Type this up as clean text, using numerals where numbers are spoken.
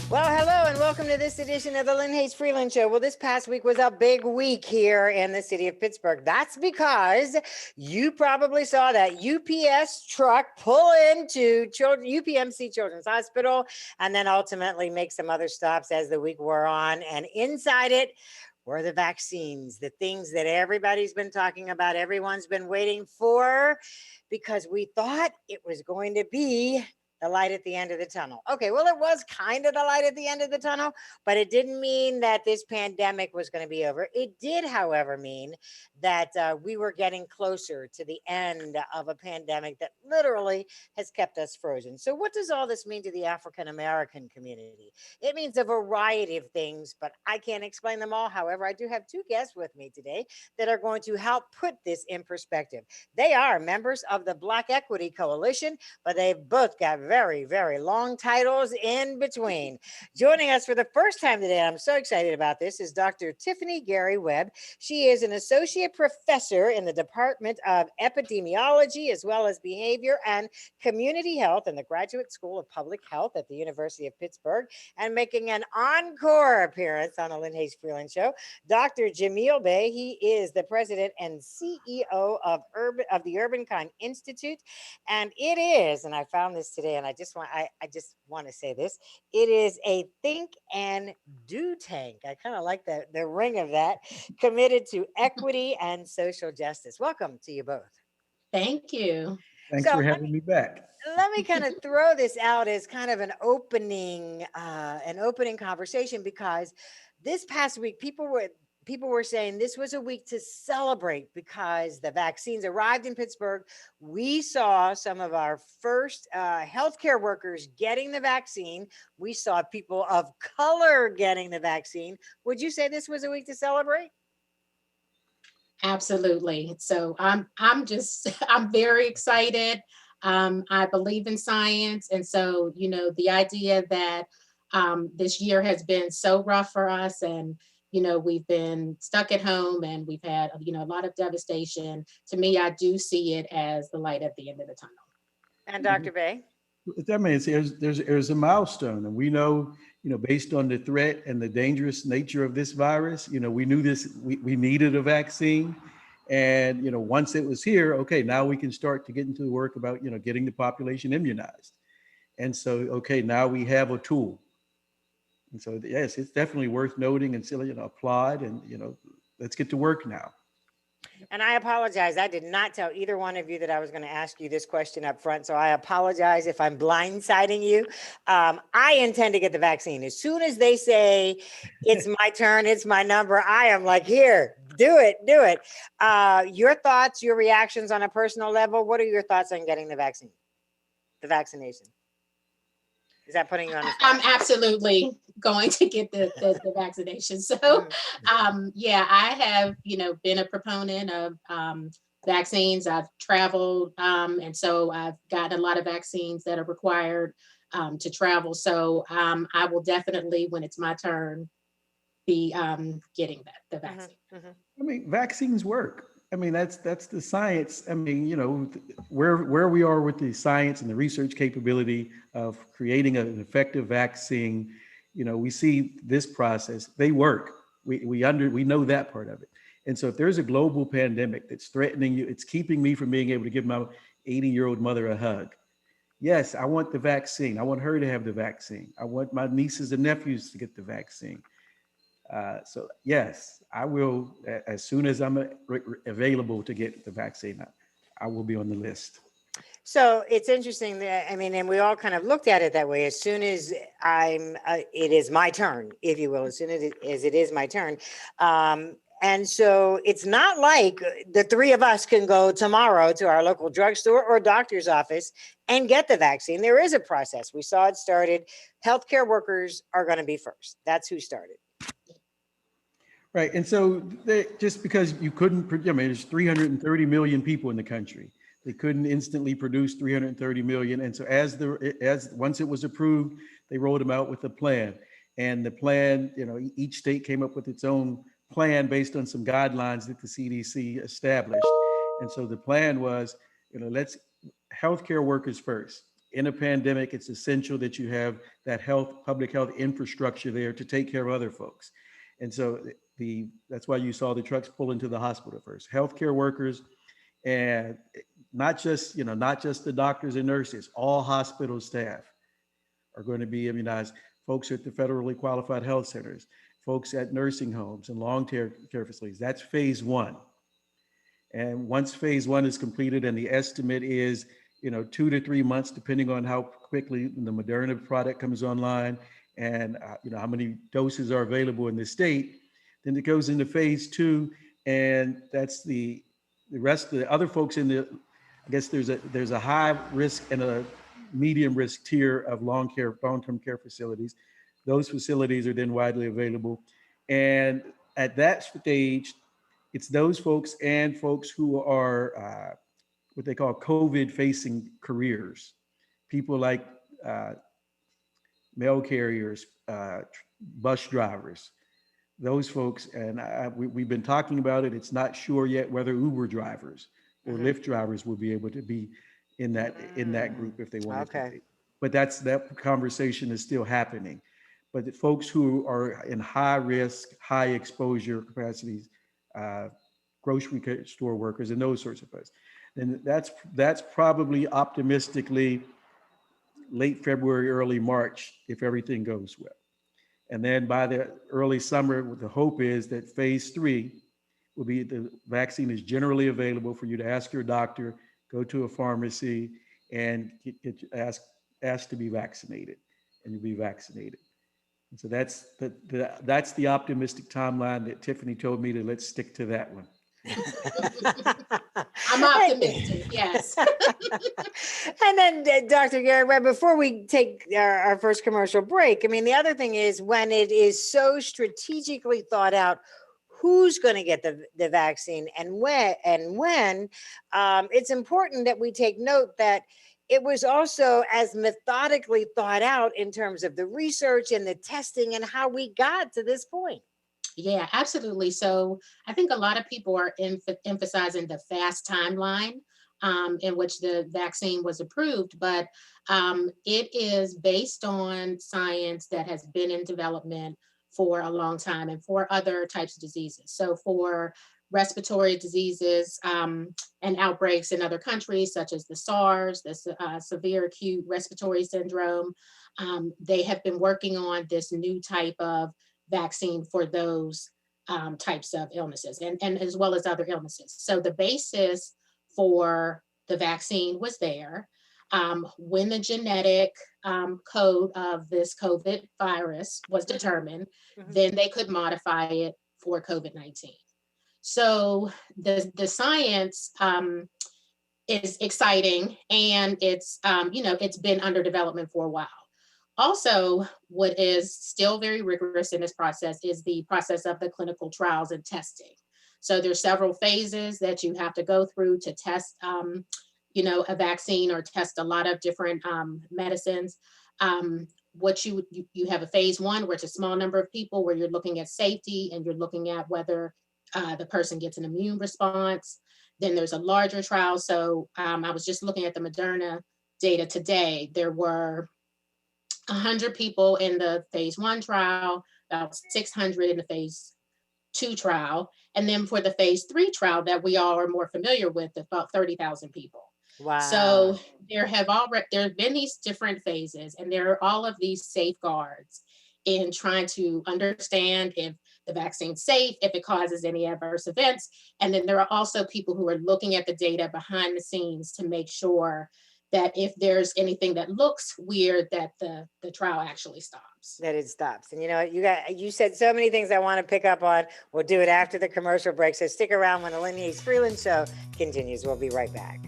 Well, hello and welcome to this edition of the Lynne Hayes Freeland Show. Well, this past week was a big week here in the city of Pittsburgh. That's because you probably saw that UPS truck pull into UPMC Children's Hospital and then ultimately make some other stops as the week wore on. And inside it were the vaccines, the things that everybody's been talking about, everyone's been waiting for, because we thought it was going to be the light at the end of the tunnel. Okay, well, it was kind of the light at the end of the tunnel, but it didn't mean that this pandemic was going to be over. It did, however, mean that we were getting closer to the end of a pandemic that literally has kept us frozen. So what does all this mean to the African American community? It means a variety of things, but I can't explain them all. However, I do have two guests with me today that are going to help put this in perspective. They are members of the Black Equity Coalition, but they've both got very, very long titles in between. Joining us for the first time today, I'm so excited about this, is Dr. Tiffany Gary-Webb. She is an associate professor in the Department of Epidemiology, as well as Behavior and Community Health in the Graduate School of Public Health at the University of Pittsburgh, and making an encore appearance on the Lynne Hayes Freeland Show, Dr. Jamil Bey. He is the president and CEO of the Urban Kind Institute. And it is, and I found this today, and I just want to say this, it is a think and do tank. I kind of like the ring of that, committed to equity and social justice. Welcome to you both. Thank you. Thanks for having me back. Let me kind of throw this out as kind of an opening conversation, because this past week people were saying this was a week to celebrate because the vaccines arrived in Pittsburgh. We saw some of our first healthcare workers getting the vaccine. We saw people of color getting the vaccine. Would you say this was a week to celebrate? Absolutely. So I'm very excited. I believe in science. And so, the idea that this year has been so rough for us, and we've been stuck at home and we've had, a lot of devastation. To me, I do see it as the light at the end of the tunnel. And Dr. Bey? That means there's a milestone, and we know, based on the threat and the dangerous nature of this virus, we knew we needed a vaccine. And, once it was here, okay, now we can start to get into the work about, getting the population immunized. And so, okay, now we have a tool. And so, yes, it's definitely worth noting and still, applaud, and, let's get to work now. And I apologize. I did not tell either one of you that I was going to ask you this question up front. So I apologize if I'm blindsiding you. I intend to get the vaccine. As soon as they say it's my turn, it's my number, I am like, here, do it. Your thoughts, your reactions on a personal level. What are your thoughts on getting the vaccine, the vaccination? Is that putting you on the spot? I'm absolutely going to get the vaccination. So, yeah, I have, been a proponent of vaccines. I've traveled, and so I've gotten a lot of vaccines that are required to travel. So I will definitely, when it's my turn, be getting the vaccine. I mean, vaccines work. I mean, that's the science. I mean, where we are with the science and the research capability of creating an effective vaccine, we see this process, they work. We know that part of it. And so if there's a global pandemic that's threatening you, it's keeping me from being able to give my 80-year-old mother a hug. Yes, I want the vaccine. I want her to have the vaccine. I want my nieces and nephews to get the vaccine. So yes, I will, as soon as I'm available to get the vaccine, I will be on the list. So it's interesting that, and we all kind of looked at it that way. As soon as it is my turn, if you will, as soon as it is my turn. And so it's not like the three of us can go tomorrow to our local drugstore or doctor's office and get the vaccine. There is a process. We saw it started. Healthcare workers are going to be first. That's who started. Right. And so just because you couldn't, there's 330 million people in the country. They couldn't instantly produce 330 million. And so once it was approved, they rolled them out with a plan. And the plan, each state came up with its own plan based on some guidelines that the CDC established. And so the plan was, let's healthcare workers first. In a pandemic, it's essential that you have that public health infrastructure there to take care of other folks. And so that's why you saw the trucks pull into the hospital first. Healthcare workers, and not just the doctors and nurses, all hospital staff are going to be immunized. Folks at the federally qualified health centers, folks at nursing homes and long-term care facilities. That's phase one. And once phase one is completed, and the estimate is 2 to 3 months, depending on how quickly the Moderna product comes online and how many doses are available in the state, then it goes into phase two, and that's the rest of the other folks in the, I guess there's a high risk and a medium risk tier of long-term care facilities. Those facilities are then widely available. And at that stage, it's those folks and folks who are what they call COVID-facing careers. People like mail carriers, bus drivers, those folks. And we've been talking about it. It's not sure yet whether Uber drivers or Lyft drivers will be able to be in that group if they want to. But that conversation is still happening. But the folks who are in high risk, high exposure capacities, grocery store workers and those sorts of folks, then that's probably optimistically late February, early March, if everything goes well. And then by the early summer, the hope is that phase three will be the vaccine is generally available for you to ask your doctor, go to a pharmacy, and ask to be vaccinated, and you'll be vaccinated. And so that's the optimistic timeline that Tiffany told me to let's stick to that one. I'm optimistic, yes. And then Dr. Gary-Webb, before we take our first commercial break, I mean, the other thing is when it is so strategically thought out, who's going to get the vaccine and when, it's important that we take note that it was also as methodically thought out in terms of the research and the testing and how we got to this point. Yeah, absolutely. So I think a lot of people are emphasizing the fast timeline in which the vaccine was approved, but it is based on science that has been in development for a long time and for other types of diseases. So for respiratory diseases and outbreaks in other countries, such as the SARS, the severe acute respiratory syndrome, they have been working on this new type of vaccine for those types of illnesses and as well as other illnesses. So the basis for the vaccine was there. When the genetic code of this COVID virus was determined, then they could modify it for COVID-19. So the science is exciting, and it's it's been under development for a while. Also, what is still very rigorous in this process is the process of the clinical trials and testing. So there's several phases that you have to go through to test, a vaccine or test a lot of different medicines. What you have a phase one, where it's a small number of people, where you're looking at safety and you're looking at whether the person gets an immune response. Then there's a larger trial. So I was just looking at the Moderna data today. There were 100 people in the phase one trial, about 600 in the phase two trial. And then for the phase three trial that we all are more familiar with, about 30,000 people. Wow. So there have been these different phases, and there are all of these safeguards in trying to understand if the vaccine's safe, if it causes any adverse events. And then there are also people who are looking at the data behind the scenes to make sure that if there's anything that looks weird, that the trial actually stops. That it stops. And you said so many things I want to pick up on. We'll do it after the commercial break. So stick around when the Lynne Hayes Freeland Show continues. We'll be right back.